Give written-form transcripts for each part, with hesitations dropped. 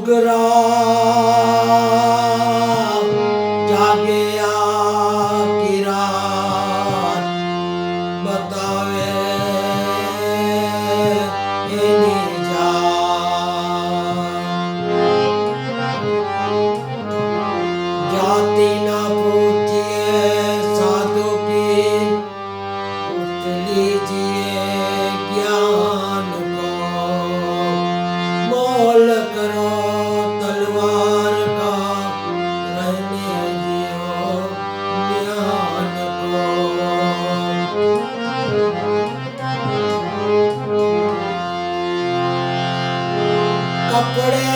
डोगरा जागया की रात बतावे एनी जाति ना पूछिए साधु की पूछ लीजिए ज्ञान को मोल करो तलवार का रहने दियो ज्ञान को कपड़े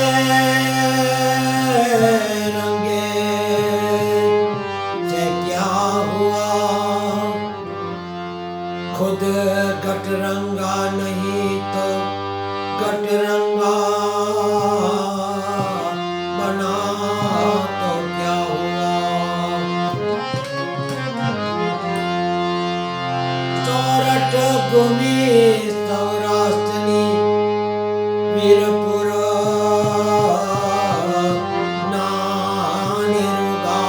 खुद गटरंगा नहीं तो गटरंगा बना तो क्या हुआ। सोरठ भूमि सौराष्ट्रनी वीरपुर नानिरुगा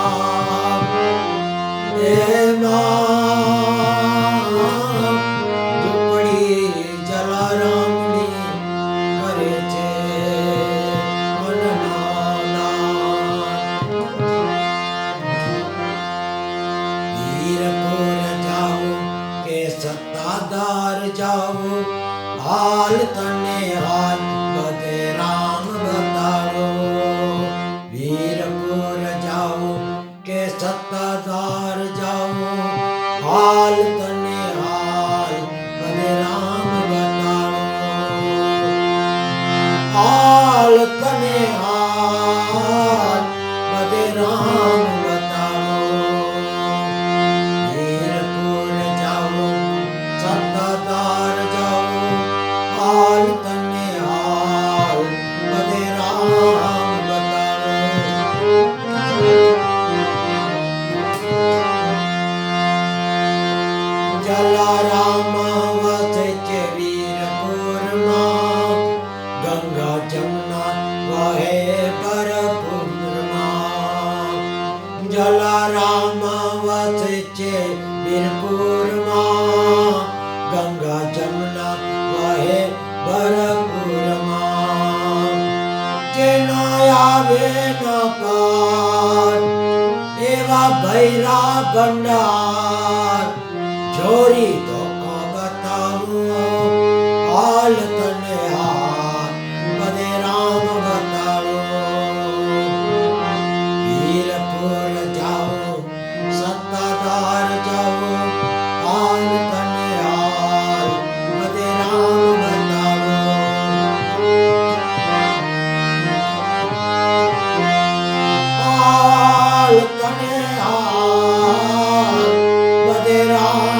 सत्तादार जाओ हाल तने हाल बदे राम बताओ। वीरपुर जाओ के सत्तादार जाओ हाल तने हाल बदे राम बताओ। हाल तने हाल बदे राम जलाराम वसे वीरपुर मां गंगा जमुना वहे भरपूर मां। जलाराम वसे वीरपुर मां गंगा जमुना वहे भरपूर मां। जेना आवे न पार एवा भैरा भंडार छोरी तो को बताऊं हाल तने हाल बदे राम बताओ। वीरपुर जाओ सत्तादार जाओ हाल तने हाल बदे राम बताओ। हाल तने हाल बदे राम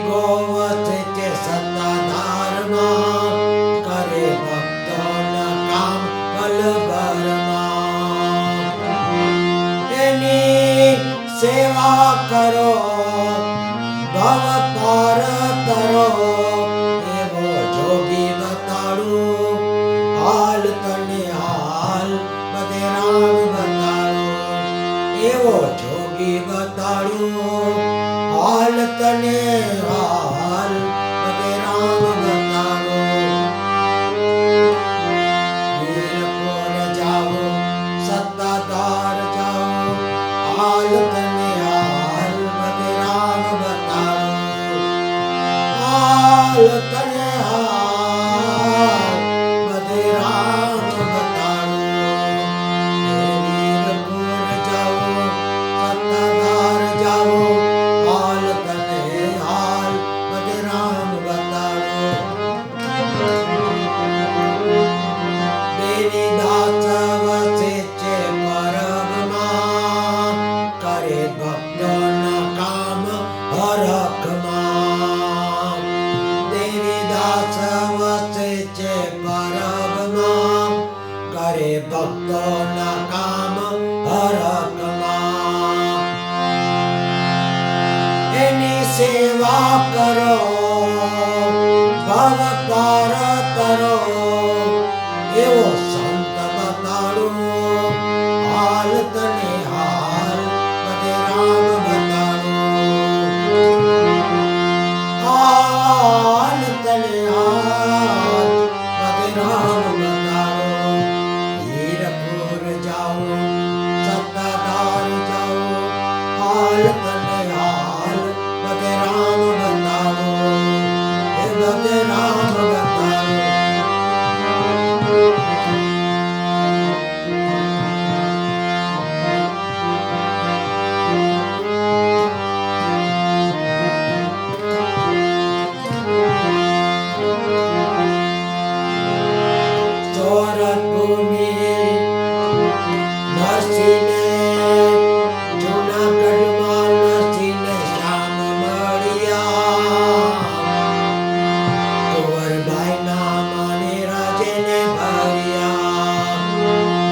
गोवत के सत्ताधार मां करे भक्तों न काम बल भर मां। एनी सेवा करो भव पार करो एवो जोगी बताड़ू हाल तने हाल बदे राम बताड़ू। एवो जोगी बताड़ू हाल तने हाल बदे राम बताओ। वीरपुर जाओ सत्तादार जाओ हाल तने हाल बदे राम बताओ। हाल तने हाल बदे राम बताओ। वीरपुर जाओ सत्तादार जाओ हाल तने हाल बदे राम बताओ। देवी दास वसे परब मां करे भक्तों न काम हरख मां। देवी दास वसे परब मां करे भक्तों न काम हरख मां। કરો ભવ પાર તરો એવો સંત બતાડું હાલ તને હાલ બધે રામ બતાડું હાલ તને હાલ બધે રામ બતાડું હીરપુર જાઉં સત્તાધાર જાઉં હાલ તને હાલ બધે રામ બતાડું એ બધે રામ બતાડું સોરઠ ભૂમિ નરસિંહને જૂનાગઢમાં નરસિંહને શ્યામ મળ્યા કુંવરબાઈના માને રાજેને ભર્યા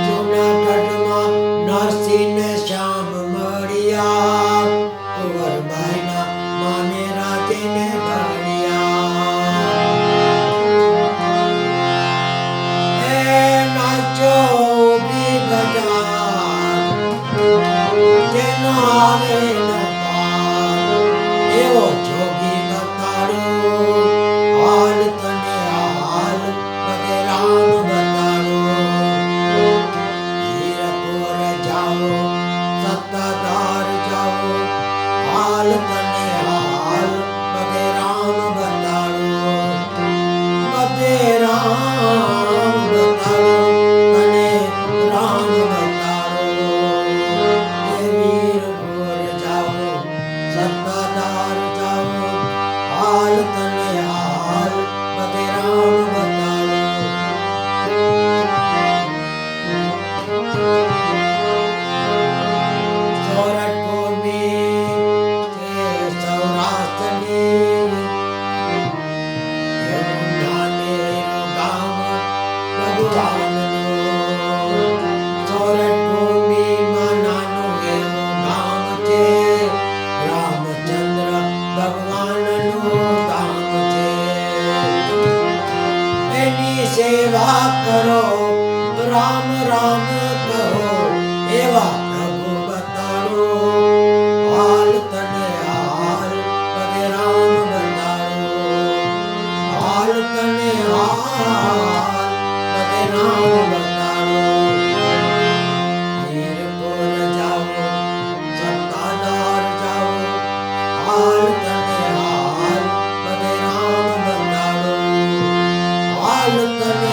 જૂનાગઢમાં નરસિંહને શ્યામ મળ્યા કુંવરબાઈના માને રાજેને ભર્યા નાચો બી બજાર જેનો આવે ન પાર એવો જોગી બતાડું હાલ તને હાલ બધે રામ બતાડું હીરપુર જાઓ સત્તાધાર જાઓ હાલ તને હાલ બધે રામ બતાડું બધે રામ બતાડું તને રામ બતાડું એ વીરપુર જાઓ સત્તાધાર જાઓ હાલ તને હાલ બધે રામ બતાડું સોરઠ ભૂમિ છે સૌરાષ્ટ્રની એવું નાનેરું ગામ ભગવાનનું સોરઠ ભૂમિમાં નાનું એવું ગામ છે રામચંદ્ર ભગવાનનું ગામ છે એની સેવા કરો રામ રામ કહો એવા પ્રભુ બતાડો હાલ તને હાલ બધે રામ બતાડો હાલ તને હાલ બધે રામ બતાડો હીરપુર જાઓ સત્તાધાર જાઓ હાલ તને હાલ બધે રામ બતાડો હાલ તને